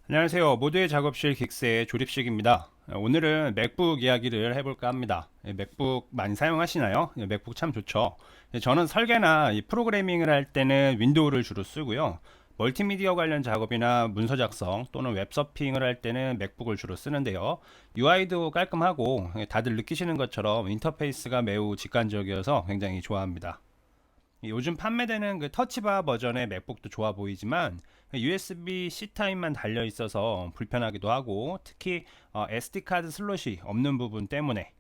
안녕하세요. 모두의 작업실 긱스의 조립식입니다. 오늘은 맥북 이야기를 해볼까 합니다. 맥북 많이 사용하시나요? 맥북 참 좋죠. 저는 설계나 이 프로그래밍을 할 때는 윈도우를 주로 쓰고요. 멀티미디어 관련 작업이나 문서 작성 또는 웹서핑을 할 때는 맥북을 주로 쓰는데요. UI도 깔끔하고 다들 느끼시는 것처럼 인터페이스가 매우 직관적이어서 굉장히 좋아합니다. 요즘 판매되는 그 터치바 버전의 맥북도 좋아 보이지만 USB-C 타입만 달려 있어서 불편하기도 하고, 특히 SD 카드 슬롯이 없는 부분 때문에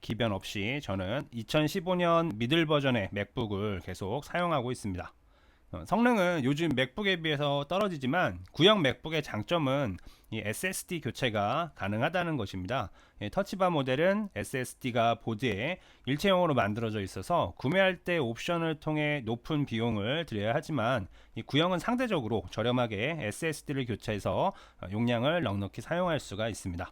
기변 없이 저는 2015년 미들 버전의 맥북을 계속 사용하고 있습니다. 성능은 요즘 맥북에 비해서 떨어지지만 구형 맥북의 장점은 이 SSD 교체가 가능하다는 것입니다. 터치바 모델은 SSD가 보드에 일체형으로 만들어져 있어서 구매할 때 옵션을 통해 높은 비용을 들여야 하지만, 이 구형은 상대적으로 저렴하게 SSD를 교체해서 용량을 넉넉히 사용할 수가 있습니다.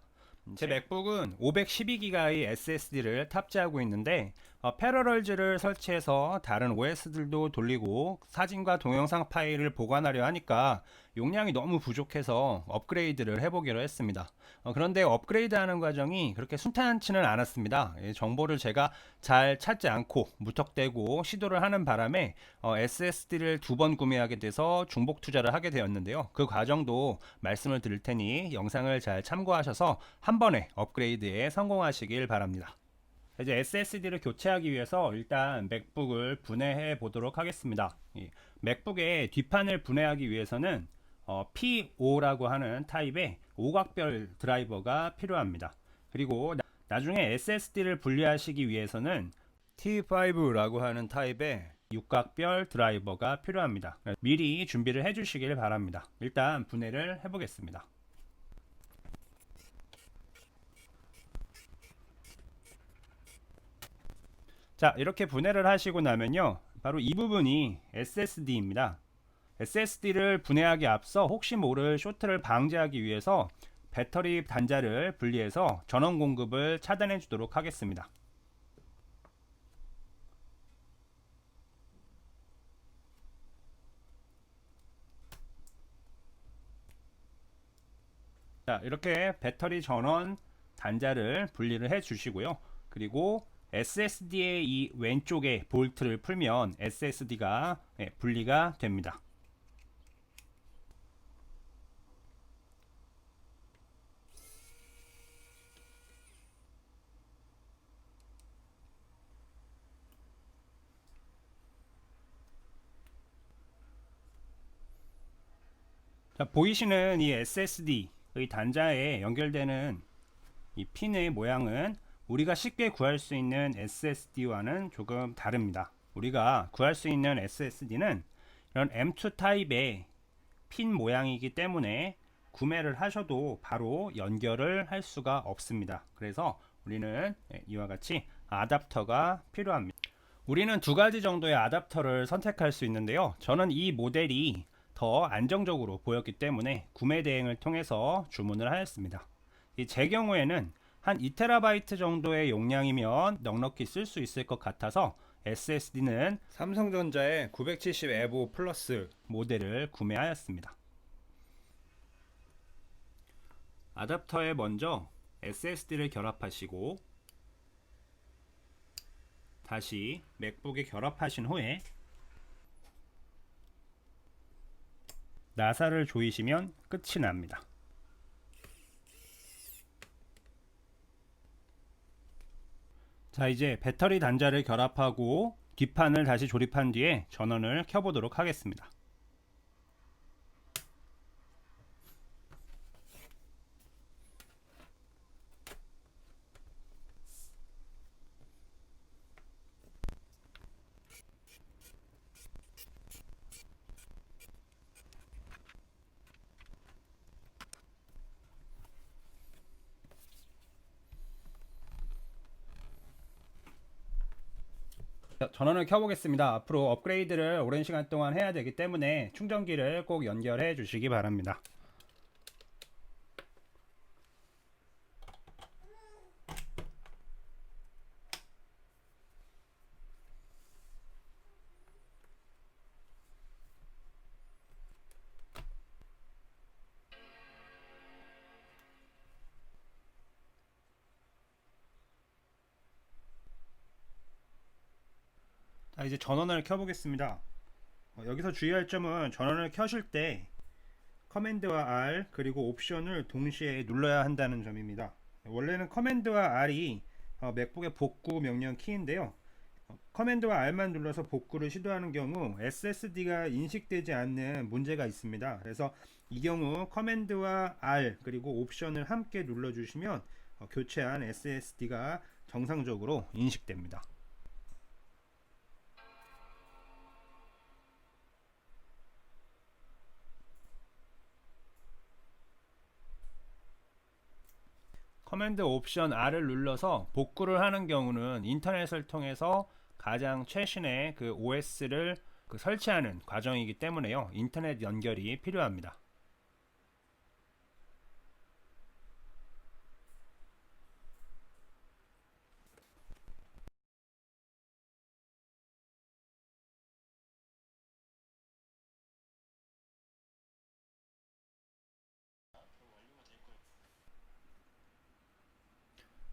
제 맥북은 512기가의 SSD를 탑재하고 있는데, 패러럴즈를 설치해서 다른 OS들도 돌리고 사진과 동영상 파일을 보관하려 하니까 용량이 너무 부족해서 업그레이드를 해보기로 했습니다. 그런데 업그레이드하는 과정이 그렇게 순탄치는 않았습니다. 정보를 제가 잘 찾지 않고 무턱대고 시도를 하는 바람에 SSD를 두 번 구매하게 돼서 중복 투자를 하게 되었는데요. 그 과정도 말씀을 드릴 테니 영상을 잘 참고하셔서 한 번에 업그레이드에 성공하시길 바랍니다. 이제 SSD를 교체하기 위해서 일단 맥북을 분해해 보도록 하겠습니다. 맥북의 뒷판을 분해하기 위해서는 P5라고 하는 타입의 오각별 드라이버가 필요합니다. 그리고 나중에 SSD를 분리하시기 위해서는 T5라고 하는 타입의 육각별 드라이버가 필요합니다. 미리 준비를 해 주시길 바랍니다. 일단 분해를 해 보겠습니다. 자, 이렇게 분해를 하시고 나면요, 바로 이 부분이 SSD입니다. SSD를 분해하기 앞서 혹시 모를 쇼트를 방지하기 위해서 배터리 단자를 분리해서 전원 공급을 차단해 주도록 하겠습니다. 자, 이렇게 배터리 전원 단자를 분리를 해 주시고요. 그리고 SSD의 이 왼쪽에 볼트를 풀면 SSD가 분리가 됩니다. 자, 보이시는 이 SSD의 단자에 연결되는 이 핀의 모양은 우리가 쉽게 구할 수 있는 SSD와는 조금 다릅니다. 우리가 구할 수 있는 SSD는 이런 M2 타입의 핀 모양이기 때문에 구매를 하셔도 바로 연결을 할 수가 없습니다. 그래서 우리는 이와 같이 아답터가 필요합니다. 우리는 두 가지 정도의 아답터를 선택할 수 있는데요. 저는 이 모델이 더 안정적으로 보였기 때문에 구매 대행을 통해서 주문을 하였습니다. 제 경우에는 한 2TB 정도의 용량이면 넉넉히 쓸 수 있을 것 같아서 SSD는 삼성전자의 970 에보 플러스 모델을 구매하였습니다. 아답터에 먼저 SSD를 결합하시고 다시 맥북에 결합하신 후에 나사를 조이시면 끝이 납니다. 자, 이제 배터리 단자를 결합하고 뒷판을 다시 조립한 뒤에 전원을 켜보도록 하겠습니다. 전원을 켜보겠습니다. 앞으로 업그레이드를 오랜 시간 동안 해야 되기 때문에 충전기를 꼭 연결해 주시기 바랍니다. 자, 이제 전원을 켜보겠습니다. 여기서 주의할 점은 전원을 켜실 때 커맨드와 R 그리고 옵션을 동시에 눌러야 한다는 점입니다. 원래는 커맨드와 R이 맥북의 복구 명령 키인데요. 커맨드와 R만 눌러서 복구를 시도하는 경우 SSD가 인식되지 않는 문제가 있습니다. 그래서 이 경우 커맨드와 R 그리고 옵션을 함께 눌러주시면 교체한 SSD가 정상적으로 인식됩니다. 커맨드 옵션 R을 눌러서 복구를 하는 경우는 인터넷을 통해서 가장 최신의 그 OS를 설치하는 과정이기 때문에요. 인터넷 연결이 필요합니다.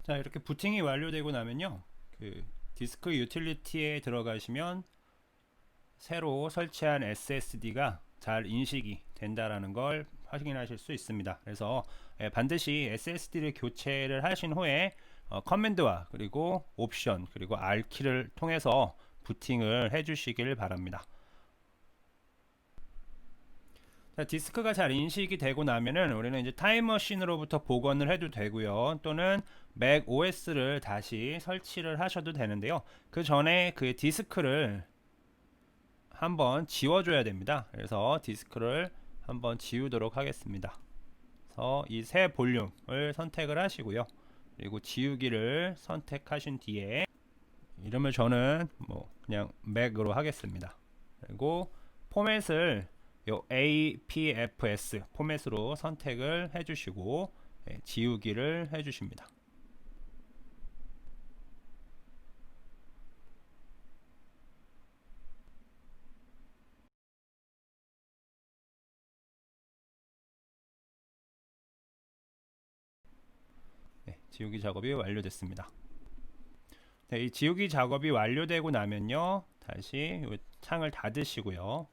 자, 이렇게 부팅이 완료되고 나면요. 그 디스크 유틸리티에 들어가시면 새로 설치한 SSD가 잘 인식이 된다라는 걸 확인하실 수 있습니다. 그래서 반드시 SSD를 교체를 하신 후에 커맨드와 그리고 옵션 그리고 R키를 통해서 부팅을 해주시길 바랍니다. 자, 디스크가 잘 인식이 되고 나면은 우리는 이제 타임머신으로부터 복원을 해도 되고요. 또는 맥 OS를 다시 설치를 하셔도 되는데요. 그 전에 그 디스크를 한번 지워줘야 됩니다. 그래서 디스크를 한번 지우도록 하겠습니다. 그래서 이 새 볼륨을 선택을 하시고요. 그리고 지우기를 선택하신 뒤에 이름을 저는 뭐 그냥 맥으로 하겠습니다. 그리고 포맷을 요 APFS 포맷으로 선택을 해주시고 지우기를 해주십니다. 지우기 작업이 완료됐습니다. 네, 이 지우기 작업이 완료되고 나면요, 다시 이 창을 닫으시고요,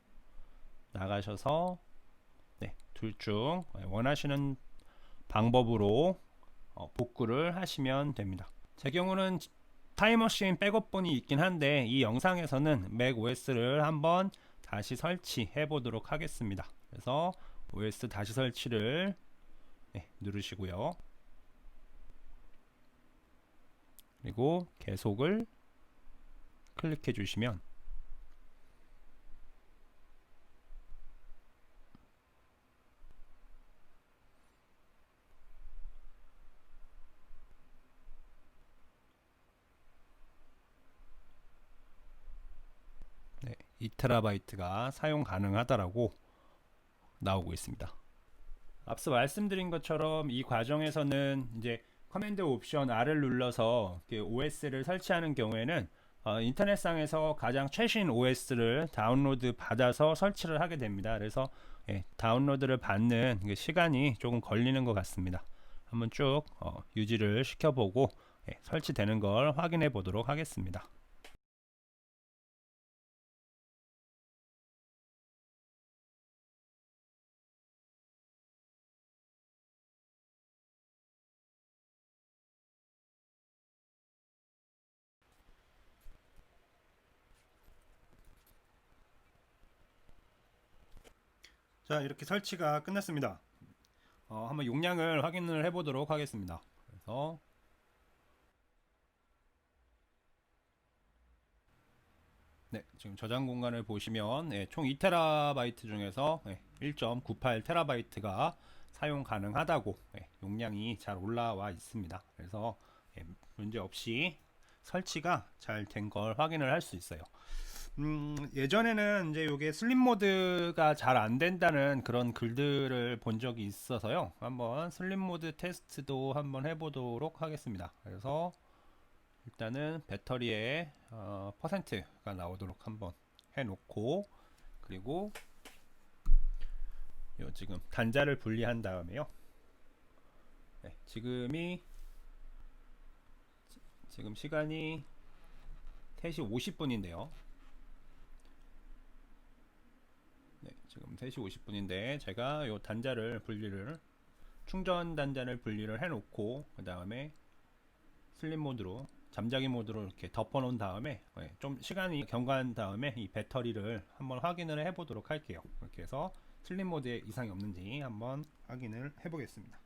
나가셔서 둘 중 원하시는 방법으로 복구를 하시면 됩니다. 제 경우는 타임머신 백업본이 있긴 한데 이 영상에서는 맥 OS를 한번 다시 설치해 보도록 하겠습니다. 그래서 OS 다시 설치를 누르시고요. 그리고 계속을 클릭해 주시면 네, 2TB가 사용 가능하다라고 나오고 있습니다. 앞서 말씀드린 것처럼 이 과정에서는 이제 커맨드 옵션 R을 눌러서 OS를 설치하는 경우에는 인터넷상에서 가장 최신 OS를 다운로드 받아서 설치를 하게 됩니다. 그래서 다운로드를 받는 시간이 조금 걸리는 것 같습니다. 한번 쭉 유지를 시켜보고 설치되는 걸 확인해 보도록 하겠습니다. 자, 이렇게 설치가 끝났습니다. 한번 용량을 확인을 해 보도록 하겠습니다. 그래서 지금 저장 공간을 보시면 총 2TB 중에서 1.98TB가 사용 가능하다고 용량이 잘 올라와 있습니다. 그래서 문제 없이 설치가 잘 된 걸 확인을 할 수 있어요. 예전에는 이제 이게 슬립 모드가 잘 안 된다는 그런 글들을 본 적이 있어서요. 한번 슬립 모드 테스트도 한번 해보도록 하겠습니다. 그래서 일단은 배터리의 퍼센트가 나오도록 한번 해놓고, 그리고 요 지금 단자를 분리한 다음에요. 지금 시간이 3시 50분인데요. 지금 3시 50분인데 제가 요 단자를 분리를 충전 단자를 분리를 해 놓고 그 다음에 슬립 모드로 잠자기 모드로 이렇게 덮어 놓은 다음에 좀 시간이 경과한 다음에 이 배터리를 한번 확인을 해 보도록 할게요. 이렇게 해서 슬립 모드에 이상이 없는지 한번 확인을 해 보겠습니다.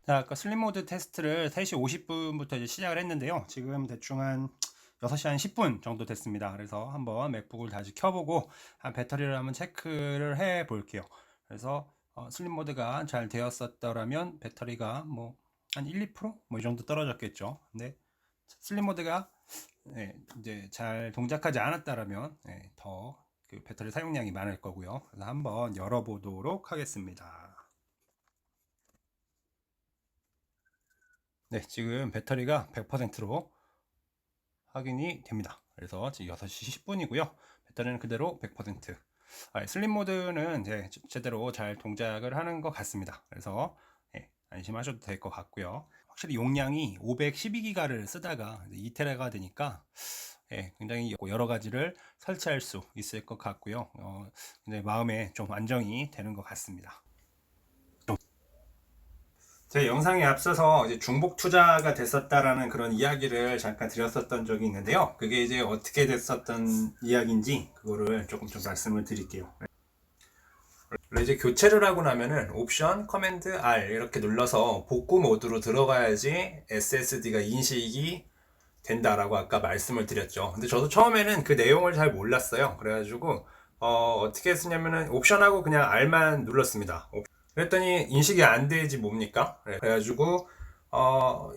자, 아까 슬립 모드 테스트를 3시 50분부터 이제 시작을 했는데요. 지금 대충 한 6시 한 10분 정도 됐습니다. 그래서 한번 맥북을 다시 켜보고 배터리를 한번 체크를 해 볼게요. 그래서 슬립 모드가 잘 되었었더라면 배터리가 뭐 한 1, 2% 뭐 이 정도 떨어졌겠죠. 근데 슬립 모드가 이제 잘 동작하지 않았다라면 더 그 배터리 사용량이 많을 거고요. 그래서 한번 열어보도록 하겠습니다. 네, 지금 배터리가 100%로 확인이 됩니다. 그래서 지금 6시 10분이고요. 배터리는 그대로 100%. 슬립 모드는 이제 제대로 잘 동작을 하는 것 같습니다. 그래서 안심하셔도 될 것 같고요. 확실히 용량이 512기가를 쓰다가 2테라가 되니까 굉장히 여러 가지를 설치할 수 있을 것 같고요. 굉장히 마음에 좀 안정이 되는 것 같습니다. 제 영상에 앞서서 이제 중복 투자가 됐었다라는 그런 이야기를 잠깐 드렸었던 적이 있는데요. 그게 이제 어떻게 됐었던 이야기인지 그거를 조금 좀 말씀을 드릴게요. 원래 이제 교체를 하고 나면은 옵션, 커맨드 R 이렇게 눌러서 복구 모드로 들어가야지 SSD가 인식이 된다라고 아까 말씀을 드렸죠. 근데 저도 처음에는 그 내용을 잘 몰랐어요. 그래가지고 어떻게 했냐면은 옵션하고 그냥 R만 눌렀습니다. 그랬더니 인식이 안 되지 뭡니까? 그래가지고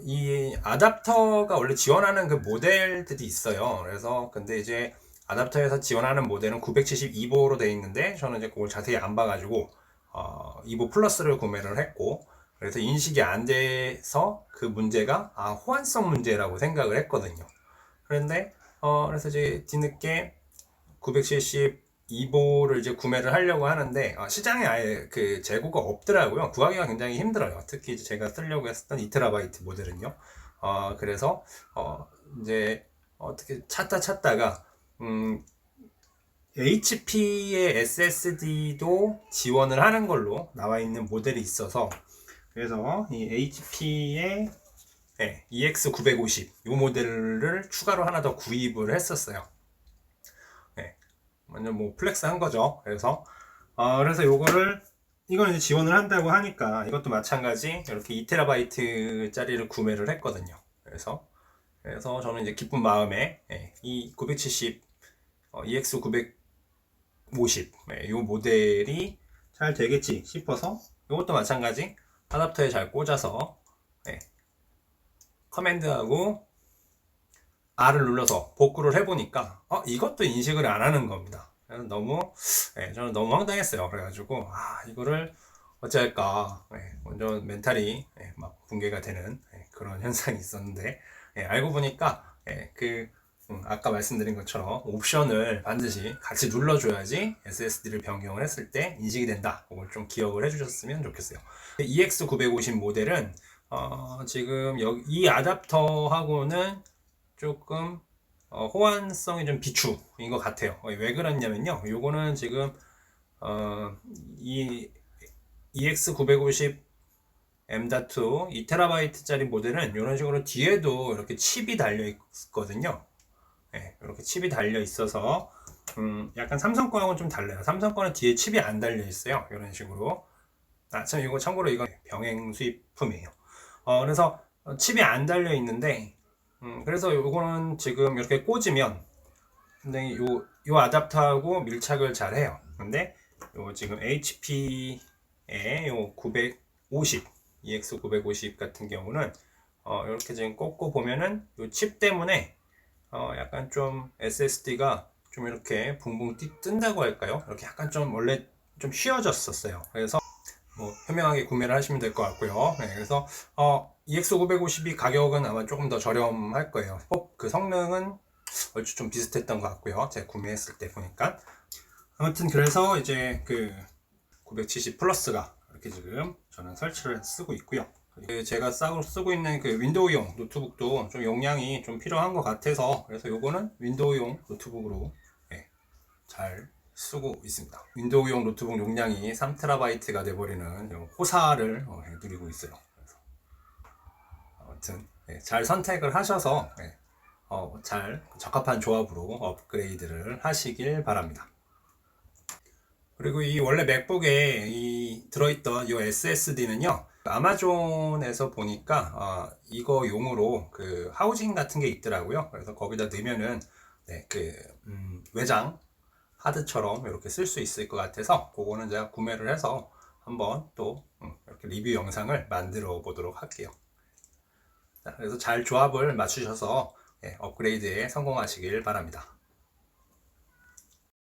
이 아답터가 원래 지원하는 그 모델들이 있어요. 그래서 근데 이제 아답터에서 지원하는 모델은 972보로 되어 있는데 저는 이제 그걸 자세히 안 봐가지고 2보 플러스를 구매를 했고 그래서 인식이 안 돼서 그 문제가 호환성 문제라고 생각을 했거든요. 그런데 그래서 이제 뒤늦게 972보를 이제 구매를 하려고 하는데 시장에 아예 그 재고가 없더라고요. 구하기가 굉장히 힘들어요. 특히 이제 제가 쓰려고 했었던 2TB 모델은요. 그래서 이제 어떻게 찾다가 HP의 SSD도 지원을 하는 걸로 나와 있는 모델이 있어서 그래서 이 HP의 EX950 이 모델을 추가로 하나 더 구입을 했었어요. 완전 뭐 플렉스 한 거죠. 그래서 요거를 이거는 이제 지원을 한다고 하니까 이것도 마찬가지 이렇게 2TB 짜리를 구매를 했거든요. 그래서 저는 이제 기쁜 마음에 이 970 EX950 이 모델이 잘 되겠지 싶어서 이것도 마찬가지 아답터에 잘 꽂아서 커맨드하고 R을 눌러서 복구를 해보니까 이것도 인식을 안 하는 겁니다. 저는 너무 황당했어요. 그래가지고 이거를 어찌할까 완전 멘탈이 막 붕괴가 되는 그런 현상이 있었는데 알고 보니까 아까 말씀드린 것처럼 옵션을 반드시 같이 눌러줘야지 SSD를 변경을 했을 때 인식이 된다. 그걸 좀 기억을 해주셨으면 좋겠어요. EX950 모델은 지금 이 아답터하고는 조금 호환성이 좀 비추인 것 같아요. 왜 그랬냐면요. 요거는 지금 이 EX950 M.2 2TB짜리 모델은 이런 식으로 뒤에도 이렇게 칩이 달려 있거든요. 이렇게 칩이 달려 있어서 약간 삼성 거하고는 좀 달라요. 삼성 거는 뒤에 칩이 안 달려 있어요. 이런 식으로. 참 이거 참고로 이거 병행 수입품이에요. 그래서 칩이 안 달려 있는데 그래서 요거는 지금 이렇게 꽂으면 근데 요 아답터하고 밀착을 잘 해요. 근데 요 지금 HP의 요 950 EX950 같은 경우는 이렇게 지금 꽂고 보면은 요 칩 때문에 약간 좀 SSD가 좀 이렇게 붕붕 뜬다고 할까요? 이렇게 약간 좀 원래 좀 휘어졌었어요. 그래서 뭐 현명하게 구매를 하시면 될 것 같고요. 그래서 EX950이 가격은 아마 조금 더 저렴할 거예요. 그 성능은 얼추 좀 비슷했던 것 같고요. 제가 구매했을 때 보니까 아무튼 그래서 이제 그 970 플러스가 이렇게 지금 저는 설치를 쓰고 있고요. 제가 쓰고 있는 그 윈도우용 노트북도 좀 용량이 좀 필요한 것 같아서 그래서 요거는 윈도우용 노트북으로 잘 쓰고 있습니다. 윈도우용 노트북 용량이 3TB가 돼버리는 호사를 누리고 있어요. 그래서 아무튼 잘 선택을 하셔서 잘 적합한 조합으로 업그레이드를 하시길 바랍니다. 그리고 이 원래 맥북에 이 들어있던 이 SSD는요, 아마존에서 보니까 이거 용으로 그 하우징 같은 게 있더라고요. 그래서 거기다 넣으면은 외장 하드처럼 이렇게 쓸 수 있을 것 같아서 그거는 제가 구매를 해서 한번 또 이렇게 리뷰 영상을 만들어 보도록 할게요. 자, 그래서 잘 조합을 맞추셔서 업그레이드에 성공하시길 바랍니다.